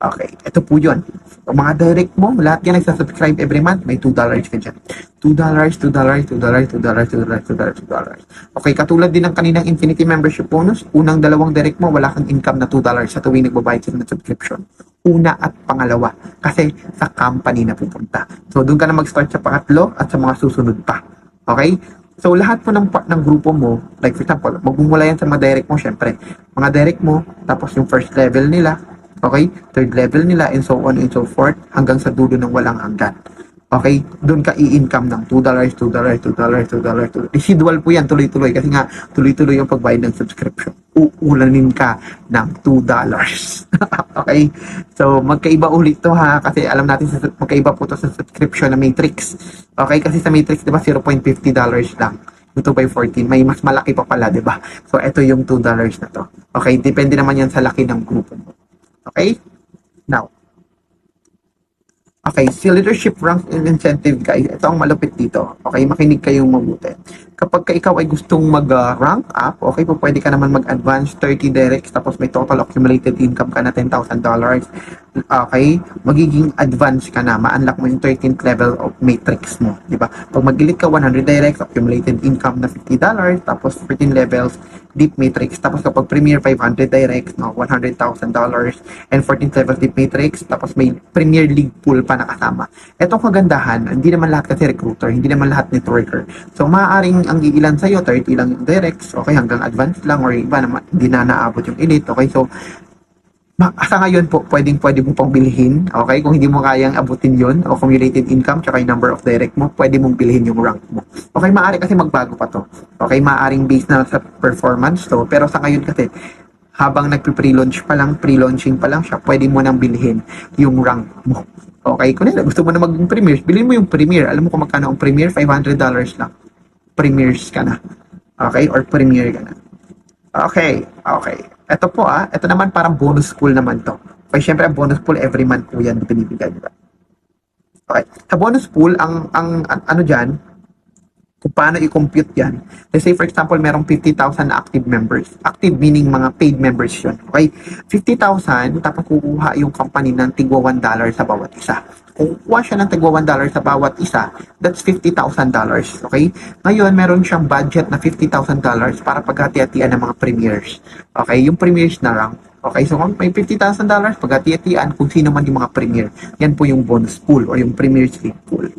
Okay, ito po yun. Ang mga direct mo, lahat yan nagsasubscribe every month, may $2 ka dyan. $2, $2, $2, $2, $2, $2. Okay, katulad din ng kaninang Infinity Membership Bonus, unang dalawang direct mo, wala kang income na $2 sa tuwing nagbabayad ka ng subscription. Una at pangalawa, kasi sa company na pupunta. So, doon ka na mag-start sa pangatlo at sa mga susunod pa. Okay? So, lahat po ng part ng grupo mo, like for example, magmumula yan sa mga direct mo, syempre. Mga direct mo, tapos yung first level nila, okay? Third level nila, and so on and so forth, hanggang sa dulo ng walang hanggan. Okay? Doon ka i-income ng $2, $2, $2, $2. Residual po yan, tuloy-tuloy. Kasi nga, tuloy-tuloy yung pagbayad ng subscription. Uulanin ka ng $2. Okay? So, magkaiba ulit to ha. Kasi alam natin, magkaiba po to sa subscription na Matrix. Okay? Kasi sa Matrix, di ba, $0.50 lang. Ito by 14. May mas malaki pa pala, di ba? So, ito yung $2 na to. Okay? Depende naman yan sa laki ng grupo mo. Okay? Now, okay, si leadership rank and incentive guys, ito ang malupit dito. Okay, makinig kayong mabuti. Kapag ikaw ay gustong mag-rank up, okay, po pwede ka naman mag-advance 30 directs tapos may total accumulated income ka na $10,000. Okay, magiging advance ka na, ma-unlock mo yung 13th level of matrix mo, di ba? Pag mag-elite ka, 100 directs, accumulated income na $50, tapos 13 levels, deep matrix, tapos kapag premier 500 directs, no, $100,000, and 14th level deep matrix, tapos may premier league pool pa nakasama. Etong kagandahan, hindi naman lahat kasi recruiter, hindi naman lahat networker. So, maaaring ang iilan sa'yo, 30 lang yung directs, okay, hanggang advanced lang, or iba naman, hindi na naabot yung elite, okay, so, sa ngayon po, pwede mo pang bilhin, okay? Kung hindi mo kayang abutin yon o cumulated income, tsaka yung number of direct mo, pwede mong bilhin yung rank mo. Okay, maaari kasi magbago pa to. Okay, maaaring based na sa performance to, pero sa ngayon kasi, habang nagpe-pre-launch pa lang, pre-launching pa lang siya, pwede mo nang bilhin yung rank mo. Okay, kung gusto mo na maging premier, bilhin mo yung premier. Alam mo kung magkano ang premier? $500 lang. Premiers ka na. Okay, or premier ka na. Okay, okay. Ito po ito naman parang bonus pool naman to. Okay, syempre ang bonus pool every month po yan binibigay, diba? Okay, sa bonus pool, ang ano dyan, kung paano i-compute yan. Let's say for example, merong 50,000 active members. Active meaning mga paid members yun. Okay, 50,000, tapos kukuha yung company ng tigwa $1 sa bawat isa. Kung kukuha siya ng tigwa $1 sa bawat isa, that's $50,000. Okay? Ngayon, meron siyang budget na $50,000 para paghati-hatian ng mga premiers. Okay? Yung premiers na rank. Okay? So, kung may $50,000, paghati-hatian kung sino man yung mga premier. Yan po yung bonus pool or yung premiers league pool.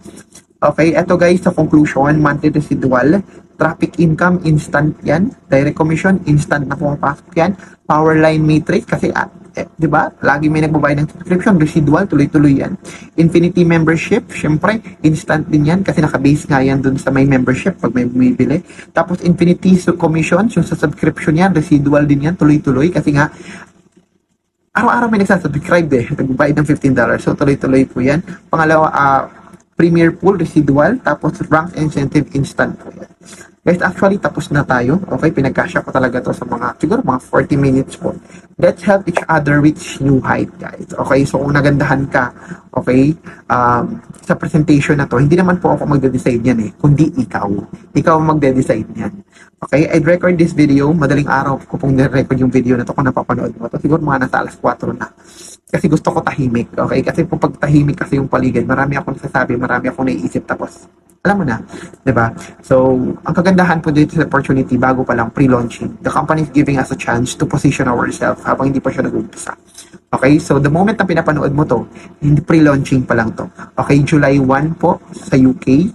Okay? Ito guys, sa conclusion, monthly residual, traffic income, instant yan. Direct commission, instant na pumapasok yan. Power line matrix, kasi di ba? Lagi may nagbabayad ng subscription, residual, tuloy-tuloy yan. Infinity membership, syempre, instant din yan kasi naka-base nga yan dun sa may membership pag may bumibili. Tapos infinity commissions, yung sa subscription yan, residual din yan, tuloy-tuloy kasi nga araw-araw may nagsasubscribe nagbabayad ng $15. So, tuloy-tuloy po yan. Pangalawa, premier pool, residual, tapos rank incentive, instant po yan. Guys, actually, tapos na tayo. Okay, pinagkasya ko talaga to sa siguro mga 40 minutes po. Let's help each other reach new height, guys. Okay, so kung nagandahan ka, okay, sa presentation na to, hindi naman po ako magde-decide yan kundi ikaw. Ikaw ang magde-decide yan. Okay, I'd record this video. Madaling araw ko pong nire-record yung video na to kung napapanood mo to. Siguro mga nasa alas 4 na. Kasi gusto ko tahimik, okay? Kasi kung pag tahimik kasi yung paligid, marami akong nasasabi, marami akong naiisip, tapos alam mo na, di ba? So, ang kagandahan po dito sa opportunity, bago pa lang pre-launching, the company is giving us a chance to position ourselves habang hindi pa siya nag-umpisa. Okay? So, the moment na pinapanood mo to, hindi pre-launching pa lang to. Okay? July 1 po sa UK.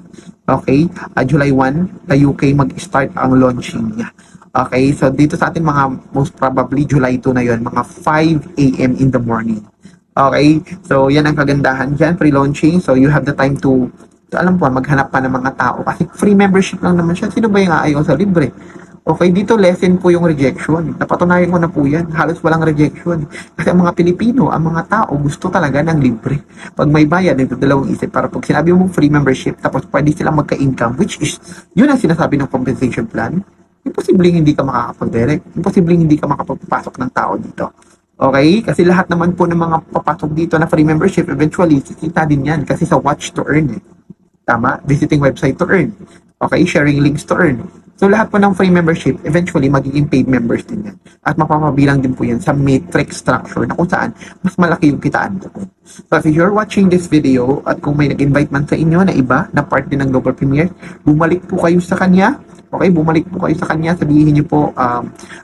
Okay? July 1, sa UK mag-start ang launching niya. Okay? So, dito sa atin mga most probably July 2 na yon, mga 5 a.m. in the morning. Okay? So, yan ang kagandahan dyan, pre-launching. So, you have the time to alam po, maghanap pa ng mga tao. Kasi free membership lang naman siya. Sino ba yung ayaw sa libre? Okay, dito lesson po yung rejection. Napatunayan ko na po yan. Halos walang rejection. Kasi ang mga Pilipino, ang mga tao, gusto talaga ng libre. Pag may bayad, nagdadalawang isip. Para pag sinabi mo free membership, tapos pwede silang magka-income, which is, yun ang sinasabi ng compensation plan. Imposibleng hindi ka makakapag-direct. Imposibleng hindi ka makapagpasok ng tao dito. Okay? Kasi lahat naman po ng mga papasok dito na free membership, eventually, kikita din yan. Kasi sa watch to earn Tama? Visiting website to earn. Okay? Sharing links to earn. So lahat po ng free membership, eventually magiging paid members din yan. At mapapabilang din po yan sa matrix structure na kung saan mas malaki yung kitaan doon. So if you're watching this video at kung may nag-invite man sa inyo na iba na part din ng Global Premiere, bumalik po kayo sa kanya. Okay, bumalik po kayo sa kanya, sabihin niyo po,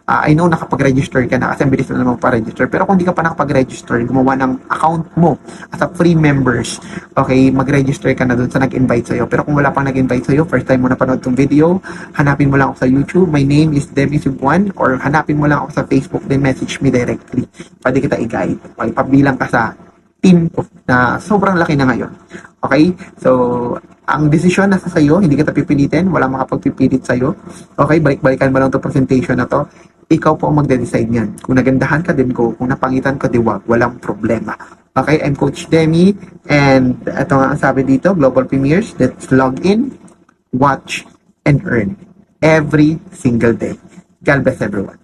I know nakapag-register ka na kasi ang bilis na naman pa-register. Pero kung di ka pa nakapag-register, gumawa ng account mo as a free members, okay, mag-register ka na dun sa nag-invite sa'yo. Pero kung wala pang nag-invite sa'yo, first time mo napanood tong video, hanapin mo lang ako sa YouTube. My name is Demi Subuan, or hanapin mo lang ako sa Facebook, then message me directly. Pwede kita i-guide. Okay, pabilang ka sa team ko na sobrang laki na ngayon. Okay? So, ang desisyon nasa sa'yo, hindi kita pipilitin, wala makapagpipilit sa'yo. Okay, balik-balikan mo lang itong presentation na to. Ikaw po ang magde-decide niyan. Kung nagandahan ka din ko, kung napangitan ka, diwag, walang problema. Okay, I'm Coach Demi, and ito nga ang sabi dito, Global Premieres, let's log in, watch, and earn every single day. God bless everyone.